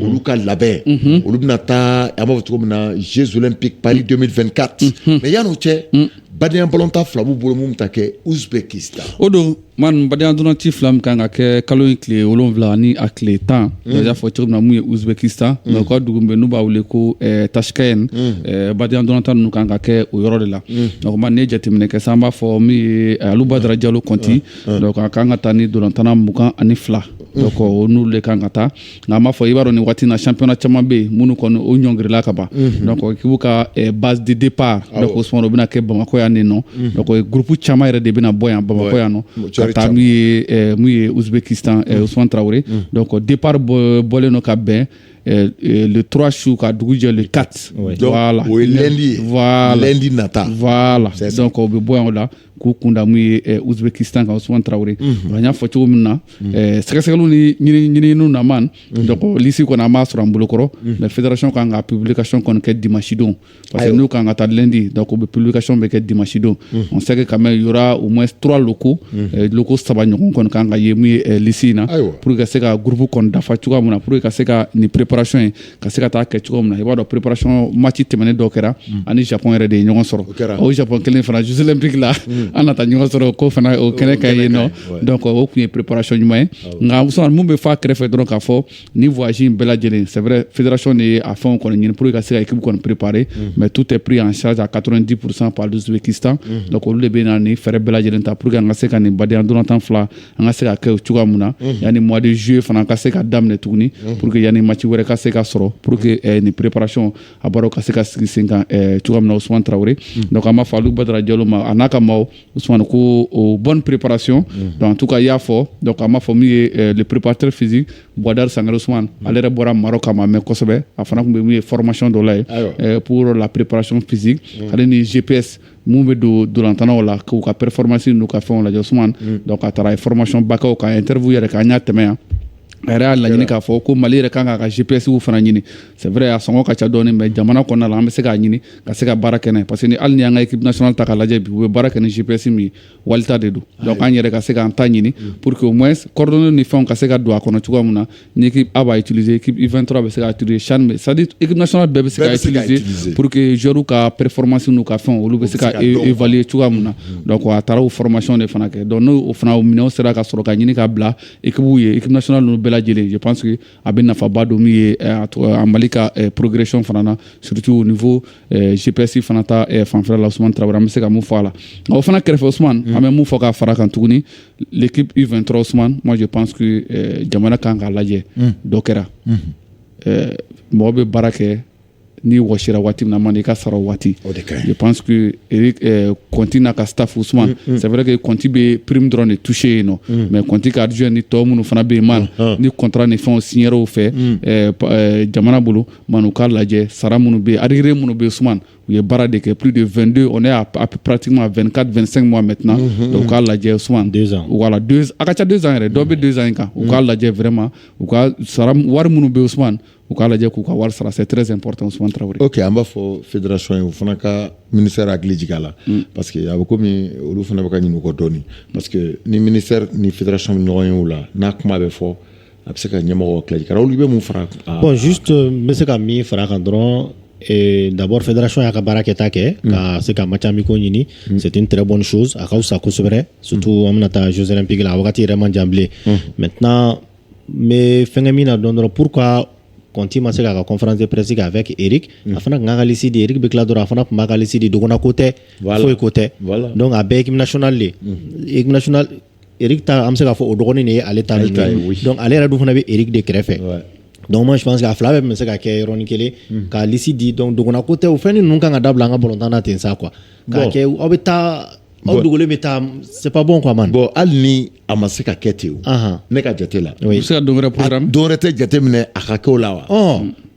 olu ka labɛn olu bɛna taa an b'a fɔ cogo min na Jeux Olympiques Paris 2024 mais yan'o cɛ badenya balontan fila b'u bolo mun bɛ taa kɛ Uzbekistan o don man badenya donanci fila min kan ka kɛ kalo in tile 7 ni a tile 10 y'a fɔ cogo min na mun ye Uzbekistan mais u ka dugu min bɛ n'u b'a wele ko Tashkent badenya donantan ninnu kan ka kɛ o yɔrɔ de la donc man ne jateminɛ kɛ sisan an b'a fɔ min ye Alu Badara Jalo Konti donc a kan ka taa ni donantana 22 donc o n'olu de kan ka taa nka an b'a fɔ i b'a dɔn nin waati na championnat caman bɛ yen minnu kɔni o ɲɔngirila ka ban donc k'u ka base de départ donc Ousmane o bɛna kɛ Bamakɔ yan nin nɔ donc groupe caman yɛrɛ de bɛna bɔ yan Bamakɔ yan nɔ ka taa mun ye Uzbekistan Ousmane Traoré donc départ bɔlen no ka bɛn le 3 jours ka dugu jɛ le 4 voilà o ye lundi voilà lundi nata voilà donc o bɛ bɔ yan o la k'u kunda mun ye Uzbekistan kan Ousmane Traoré an y'a fɔ cogo min na sɛgɛsɛgɛliw ni ɲininiw na man donc liste kɔni an b'a sɔrɔ an bolokɔrɔ mais fédération kan ka publication kɔni kɛ dimanche don parce que n'u kan ka taa lundi donc o bɛ publication bɛ kɛ dimanche don on sait que quand même il y aura au moins 3 locaux locaux 3 ɲɔgɔn kɔni kan ka ye mun ye liste in na pour que ka se ka groupe kɔni dafa cogoya min na pour que ka se ka nin préparation ye ka se ka taa kɛ cogo min na i b'a dɔn préparation match tɛmɛnen dɔ kɛra ani Japon yɛrɛ de ye ɲɔgɔn sɔrɔ o Japon kelen fana Jeux Olympiques la an nata ɲɔgɔn sɔrɔ ko fana o kɛnɛ ka ye nɔ donc o tun ye préparation ɲuman ye nka Ousmane mun bɛ fɔ a kɛrɛfɛ dɔrɔn k'a fɔ ni voyage in bɛɛ lajɛlen c'est vrai fédération de ye a fɛnw kɔni ɲini pour que ka se ka équipe kɔni préparer mais tout est pris en charge à 90% par l'Ouzbékistan donc olu de bɛ na ni fɛɛrɛ bɛɛ lajɛlen ta pour que an ka se ka nin badenya donantan fila an ka se ka kɛ o cogoya min na yanni mois de juillet fana an ka se ka daminɛ tuguni pour que yanni match wɛrɛ ka se ka sɔrɔ pour que nin préparation a b'a dɔn ka se ka sigi sen kan cogoya min na Ousmane Traoré donc an b'a fɔ Alu Badara Jalo ma a n'a ka maaw Ousmane ko bonne préparation donc en tout cas i y'a fɔ donc an b'a fɔ min ye le préparateur physique Bouadar Sangare Ousmane ale yɛrɛ bɔra Maroc a ma mɛn kosɛbɛ a fana tun bɛ mun ye formation dɔ la ye pour la préparation physique ale ni GPS mun bɛ don dolantanaw la k'u ka performance n'u ka fɛnw lajɛ Ousmane donc a taara a ye formation bakaw ka interview yɛrɛ k'an y'a tɛmɛ yan a yɛrɛ y'a laɲini k'a fɔ ko Mali yɛrɛ kan k'a ka GPS fana ɲini c'est vrai a sɔngɔ ka ca dɔɔni mais jamana kɔnɔna la an bɛ se k'a ɲini ka se ka baara kɛ n'a ye parce que ni hali ni an ka équipe nationale ta k'a lajɛ bi u bɛ baara kɛ ni GPS min ye walita de don donc an yɛrɛ ka se k'an ta ɲini pour que au moins coordonnées ni fɛnw ka se ka don a kɔnɔ cogoya min na ni équipe A b'a utiliser équipe U23 bɛ se k'a utiliser CHAN c'est à dire équipe nationale bɛɛ bɛ se k'a utiliser pour que joueurs ka performance n'u ka fɛnw olu bɛ se ka évaluer cogoya min na donc a taara o formation de fana kɛ donc n'o fana o minɛnw sera ka sɔrɔ ka ɲini ka bila équipe ye équipe nationale ninnu bɛɛ lajɛlen je pense que a bɛ nafaba don min ye a Mali ka progression fana na surtout au niveau GPS fana ta fanfɛla la Ousmane Traoré an bɛ se ka mun fɔ a la o fana kɛrɛfɛ Ousmane an bɛ mun fɔ k'a fara kan tuguni l'équipe U23 Ousmane moi je pense que jamana kan k'a lajɛ dɔ kɛra mɔgɔ bɛ baara kɛ ni wɔsira waati min na man i ka sara waati je pense que Eric Conti n'a ka staff Ousmane c'est vrai que Conti bɛ prime dɔrɔn de touché yen nɔ mais Conti ka adjoint ni tɔ minnu fana bɛ yen man ni contrat ni fɛnw signé o fɛ jamana bolo man u k'a lajɛ sara minnu bɛ yen arriéré minnu bɛ yen Ousmane u ye baara de kɛ plus de 22 on est à pratiquement 24-25 mois maintenant donc u k'a lajɛ Ousmane 2 ans voilà a ka ca 2 ans yɛrɛ dɔw bɛ 2 ans in kan u k'a lajɛ vraiment u ka sara wari minnu bɛ yen Ousmane u k'a lajɛ k'u ka wari sara c'est très important Ousmane Traoré. Ok an b'a fɔ fédération ye o fana ka ministère hakili jigin a la parce que a bɛ komi olu fana bɛ ka ɲini u kɔ dɔɔni parce que ni ministère ni fédération bɛ ɲɔgɔn ye o la n'a kuma bɛ fɔ a bɛ se ka ɲɛmɔgɔ tila jigin olu bɛ mun fara. bon juste n bɛ se ka min fara kan dɔrɔn d'abord fédération y'a ka baara kɛta kɛ ka se ka match amicaux ɲini c'est une très bonne chose a ka fisa kosɛbɛ surtout an bɛna taa Jeux Olympiques la a wagati yɛrɛ man jan bilen maintenant n bɛ fɛnkɛ min na dɔrɔn pourquoi Conti ma se k'a ka conférence de presse kɛ avec Eric a fana tun ka ka liste di Eric bɛ tila dɔrɔn a fana tun b'a ka liste di dogona ko tɛ foyi ko tɛ donc a bɛɛ équipe nationale de équipe nationale Eric ta an bɛ se k'a fɔ o dɔgɔnin de ye ale ta donc ale yɛrɛ dun fana bɛ Eric de kɛrɛfɛ donc moi je pense que a fila bɛɛ bɛ se ka kɛ yɔrɔnin kelen k'a liste di donc dogona ko tɛ o fɛn ninnu kan ka dabila an ka balontan na ten sa quoi k'a kɛ aw bɛ taa aw dogolen bɛ taa c'est pas bon quoi man. bon hali ni a ma se ka kɛ ten o ne ka jate la u bɛ se ka dɔ wɛrɛ programme dɔ wɛrɛ tɛ jate minɛ a ka kɛ o la wa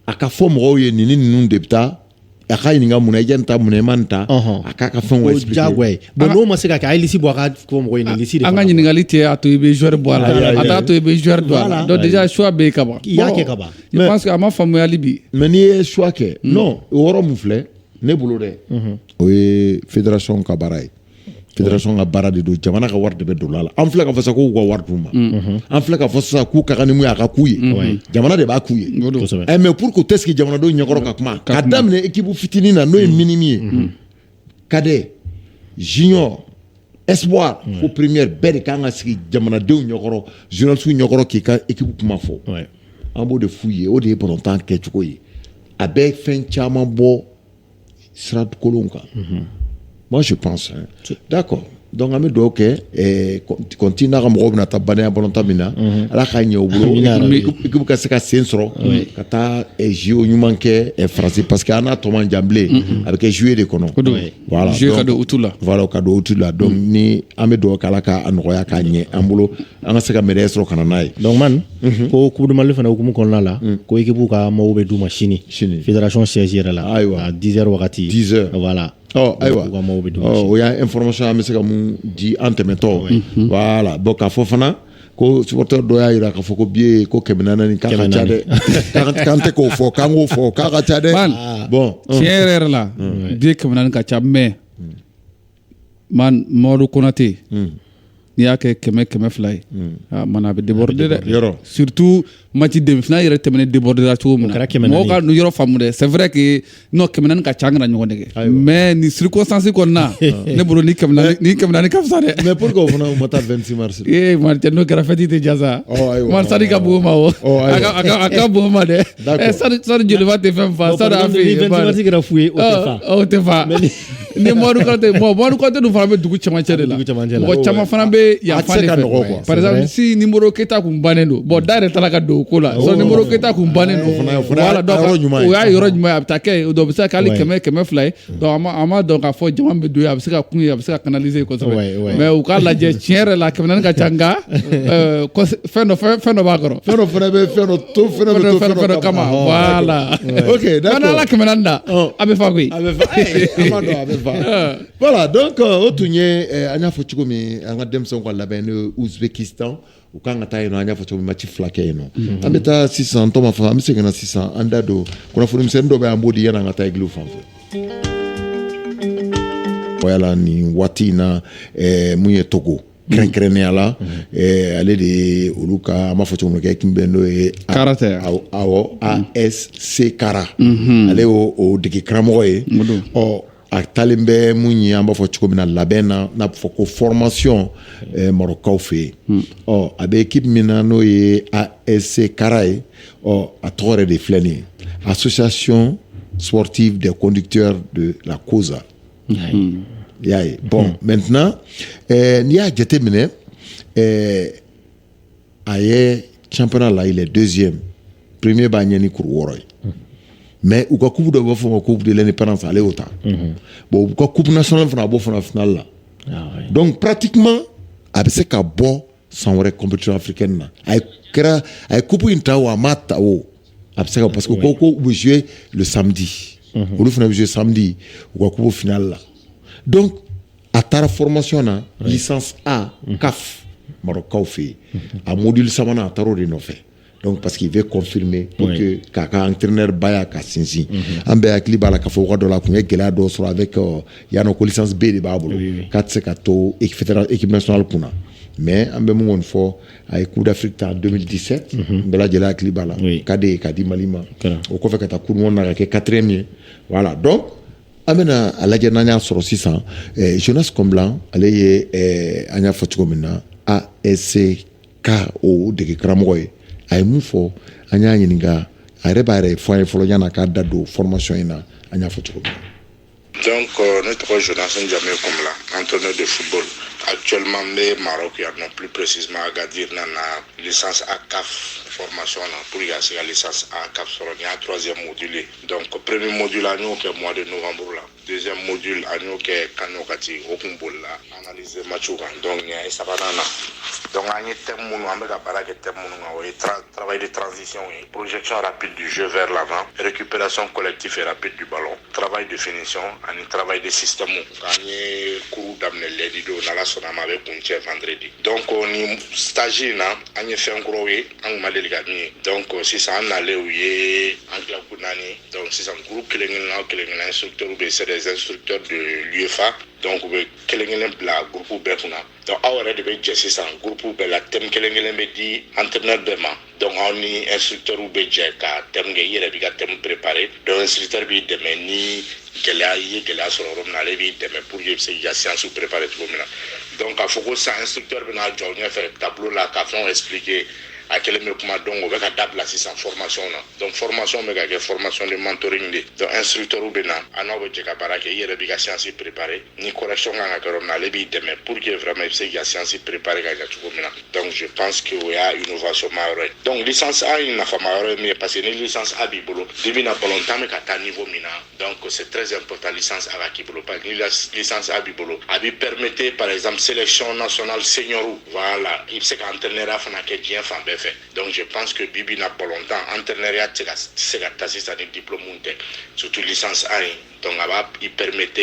a ka fɔ mɔgɔw ye nin ni ninnu de bɛ taa a ka ɲininka mun na i jɛ nin ta mun na i ma nin ta a k'a ka fɛnw expliquer o diyagoya ye bon n'o ma se ka kɛ a ye liste bɔ a ka fɔ mɔgɔw ye nin liste de an ka ɲininkali tɛ a to i bɛ joueur bɔ a la a t'a to i bɛ joueur don a la donc déjà choix bɛ yen ka ban i y'a kɛ ka ban je pense que a ma faamuyali bi mais n'i ye choix kɛ non o yɔrɔ mun filɛ ne bolo dɛ o ye fédération ka baara ye fédération ka baara de don jamana ka wari de bɛ don a la an filɛ ka fɔ sisan k'u ka wari d'u ma an filɛ ka fɔ sisan k'u ka kan ni mun ye a ka k'u ye jamana de b'a k'u ye mais pour que u tɛ sigi jamanadenw ɲɛkɔrɔ ka kuma ka daminɛ équipe fitinin na n'o ye minimi ye cadet junior espoir fo première bɛɛ de kan ka sigi jamanadenw ɲɛkɔrɔ journalistes ɲɛkɔrɔ k'i ka équipe kuma fɔ an b'o de f'u ye o de ye balontan kɛcogo ye a bɛ fɛn caman bɔ sira kolonw kan moi je pense d'accord donc an bɛ dugawu kɛ Conte n'a ka mɔgɔw bɛna taa banaya balontan min na ala k'a ɲɛ u bolo équipe ka se ka sen sɔrɔ ka taa JO ɲuman kɛ Faransi parce que an n'a tɔ man jan bilen a bɛ kɛ juillet de kɔnɔ voilà juillet ka don août la voilà ka don août la donc ni an bɛ dugawu kɛ ala k'a nɔgɔya k'a ɲɛ an bolo an ka se ka médaille sɔrɔ ka na n'a ye donc man ko coupe du Mali fana hukumu kɔnɔna la ko équipe ka maaw bɛ d'u ma sini fédération siège yɛrɛ la à 10h wagati 10h voilà ayiwa o y'a information an bɛ se ka mun di an tɛmɛtɔ voilà bon k'a fɔ fana ko supporter dɔ y'a jira k'a fɔ ko billet ko 400 k'a ka ca dɛ k'an tɛ k'o fɔ k'an k'o fɔ k'a ka ca dɛ bon tiɲɛ yɛrɛ la billet 400 ka ca mais man Mamadou Konaté n'i y'a kɛ 100-200 ye mana a bɛ déborder dɛ surtout match demi-finale yɛrɛ tɛmɛnen déborder cogo min na mɔgɔw ka yɔrɔ faamu dɛ c'est vrai que non 400 ka ca an kana ɲɔgɔn nɛgɛ mais ni circonstance kɔnɔna ne bolo ni 400 ka fisa dɛ mais pourquoi o fana u ma taa 26 mars Martin n'o kɛra fête tɛ ja sa sani ka bon o ma o a ka bon o ma dɛ sani joliba tɛ fɛn fa sani a fɛ yen 26 mars kɛra fu ye o tɛ fa ni Mamadou Konate dun fana bɛ dugu cɛmancɛ de la mɔgɔ caman fana bɛ yan fan de fɛ par exemple si numéro Keita kun bannen don bon da yɛrɛ taara ka don o ko la so numéro Keita kun bannen don voilà donc o y'a yɔrɔ ɲuman ye a bɛ taa kɛ donc o bɛ se ka k'ale 100-200 ye donc an m'a dɔn k'a fɔ jama bɛ don ye a bɛ se ka kun ye a bɛ se ka canaliser kosɛbɛ mais u k'a lajɛ tiɲɛ yɛrɛ la 400 ka ca nka fɛn dɔ b'a kɔrɔ fɛn dɔ fana bɛ fɛn dɔ to fɛn dɔ kama voilà ok d'accord n'ala 400 da a bɛ fa koyi a bɛ fa an b'a dɔn a bɛ fa voilà donc o tun ye an y'a fɔ cogo min an ka denmisɛnw ka labɛn n'o ye Uzbekistan u kan ka taa yen nɔ an y'a fɔ cogo min match 2 kɛ yen nɔ an bɛ taa sisan tɔma fɔ an bɛ segin na sisan an da don kunnafoni misɛnnin dɔ bɛ an b'o di yanni an ka taa egiliw fan fɛ yala nin waati in na mun ye Togo kɛrɛnkɛrɛnnenya la ale de ye olu ka an b'a fɔ cogo min kɛ kunbɛn n'o ye karate awɔ ASC Kara ale y'o dege karamɔgɔ ye a talen bɛ mun ye an b'a fɔ cogo min na labɛn na n'a bɛ fɔ ko formation Marɔkaw fɛ yen a bɛ équipe min na n'o ye ASC Kara ye a tɔgɔ yɛrɛ de filɛ nin ye association sportive des conducteurs de la COSA y'a ye bon maintenant n'i y'a jateminɛ a ye championnat la il est deuxième premier b'a ɲɛ ni kuru 6 ye mais u ka coupe dɔ b'a fɔ ma coupe de l'indépendance ale y'o ta bon u ka coupe nationale fana a b'o fana finale la donc pratiquement a bɛ se ka bɔ san wɛrɛ compétition africaine na a ye coupe in ta o a m'a ta o a bɛ se ka parce que ko u bɛ jouer le samedi olu fana bɛ jouer samedi u ka coupe finale la donc a taara formation na licence A CAF Marɔkaw fɛ yen a module 3nan a taara o de nɔfɛ donc parce qu'il veut confirmer pour que k'a ka entraîneur ba y'a ka sinsin an bɛɛ hakili b'a la k'a fɔ wagati dɔ la a tun ye gɛlɛya dɔ sɔrɔ avec yan nɔ ko licence B de b'a bolo k'a tɛ se ka to équipe nationale kunna mais an bɛ mun kɔni fɔ a ye coupe d'Afrique ta en 2017 n bɛɛ lajɛlen hakili b'a la ka de ye k'a di Mali ma o kɔfɛ ka taa coupe du monde na ka kɛ 4e ye voilà donc an bɛna a lajɛ n'an y'a sɔrɔ sisan Jonas Comblan ale ye an y'a fɔ cogo min na ASC o dege karamɔgɔ ye a ye mun fɔ an y'a ɲininka a yɛrɛ b'a yɛrɛ fɔ an ye fɔlɔ yan'a k'a da don formation in na an y'a fɔ cogo min na. Donc, ne tɔgɔ Jonas Njame Comblan, entraîneur de football. Actuellement, n bɛ Maroc yan nɔ, plus précisément Agadir nana licence A CAF formation na pour que ka se ka licence A CAF sɔrɔ nin y'a 3e module ye. Donc, premier module an y'o kɛ mois de novembre la. Deuxième module an y'o kɛ Kano Kati o kun bolila analyse matchw kan. Donc, nin ye 3nan na. Donc, an ye thème minnu an bɛ ka baara kɛ thème minnu kan o ye travail de transition ye, projection rapide du jeu vers l'avant, récupération collective et rapide du ballon, travail de finition ani travail de système k'an ye cours daminɛ lundi don n'ala sɔnna ma a bɛ kun cɛ vendredi. Donc ni stage in na an ye fɛn kuraw ye an kun ma deli ka min ye. Donc sisan an nalen u ye an club 4 donc sisan groupe kelen-kelen instructeurs bɛ c'est des instructeurs de l'UEFA donc u bɛ kelen kelen bila groupe bɛɛ kunna donc aw yɛrɛ de bɛ jɛ sisan groupe bɛɛ la thème kelen kelen bɛ di entraîneur bɛɛ ma donc aw ni instructeur bɛ jɛ ka thème kɛ i yɛrɛ b'i ka thème préparer donc instructeur b'i dɛmɛ ni gɛlɛya i ye gɛlɛya sɔrɔ yɔrɔ min na ale b'i dɛmɛ pour que i bɛ se k'i ka séance préparer cogo min na donc k'a fɔ ko sisan instructeur bɛna jɔ ɲɛfɛ tableau la ka fɛnw expliquer a kelen bɛ kuma donc o bɛ ka dabila sisan formation na donc formation bɛ ka kɛ formation de mentoring de donc instructeur bɛ na a n'aw bɛ jɛ ka baara kɛ i yɛrɛ b'i ka séance préparer ni correction kan ka kɛ yɔrɔ min na ale b'i dɛmɛ pour que vraiment i bɛ se k'i ka séance préparer ka ɲɛ cogo min na donc je pense que o y'a innovation ma yɔrɔ ye donc licence A in nafama yɔrɔ ye min ye parce que ni licence A b'i bolo dibi na ballontan bɛ ka taa niveau min na donc c'est très important licence A ka k'i bolo parce que ni licence A b'i bolo a b'i permettre par exemple sélection nationale senior voilà i bɛ se ka entraîneur fana kɛ diɲɛ fan bɛɛ fɛ donc je pense que bibi na ballontan entraîneuriat tɛ se ka taa sisan ni diplôme tɛ surtout licence A in donc a b'a i permettre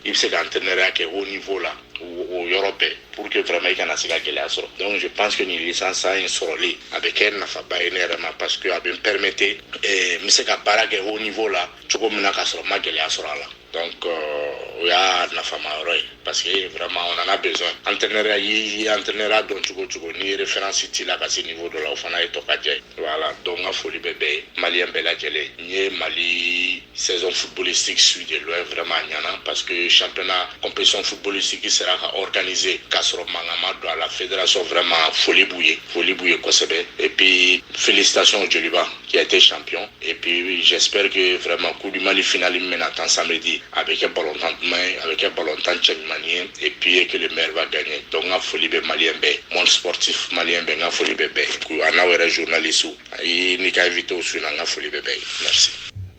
i bɛ se ka entraîneuriat kɛ haut niveau la o yɔrɔ bɛɛ pour que vraiment i kana se ka gɛlɛya sɔrɔ donc je pense que ni licence A in sɔrɔli a bɛ kɛ nafaba ye ne yɛrɛ ma parce que a bɛ n permettre n bɛ se ka baara kɛ haut niveau la cogo min na k'a sɔrɔ n ma gɛlɛya sɔrɔ a la donc o y'a nafama yɔrɔ ye parce que vraiment on en a besoin entraîneuriat i entraîneuriat dɔn cogo cogo ni référence t'i la ka se niveau dɔ la o fana ye tɔ ka diya ye voilà donc n ka foli bɛ bɛɛ ye maliyɛn bɛɛ lajɛlen n ye Mali saison footballistique suit de loin vraiment a ɲana parce que championnat compétition footballistique sera ka organiser k'a sɔrɔ mankan ma don a la fédération vraiment foli b'u ye kosɛbɛ et puis félicitations au Joliba qui a été champion et puis j'espère que vraiment coup du Mali finale min bɛna tan samedi a bɛ kɛ ballontan duman ye a bɛ kɛ ballontan cɛ ɲuman ye et puis que le meilleur va gagner donc n ka foli bɛ maliyɛn bɛɛ monde sportif maliyɛn bɛɛ n ka foli bɛ bɛɛ a n'aw yɛrɛ journaliste ayi n'i ka invité su in na n ka foli bɛ bɛɛ ye merci.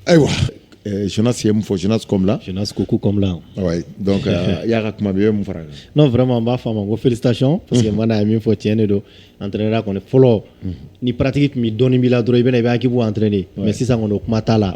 ayiwa Jonas ye mun fɔ Jonas comme là Jonas Koku comme là ouais donc y'a ka kuma bɛ i bɛ mun fara kan non vraiment n b'a fɔ a ma ko félicitations parce que mana ye min fɔ tiɲɛ de don entraîneur kɔni fɔlɔ ni pratique tun bɛ dɔɔnin b'i la dɔrɔn i bɛna i bɛ hakili bɔ entraîner mais sisan kɔni o kuma t'a la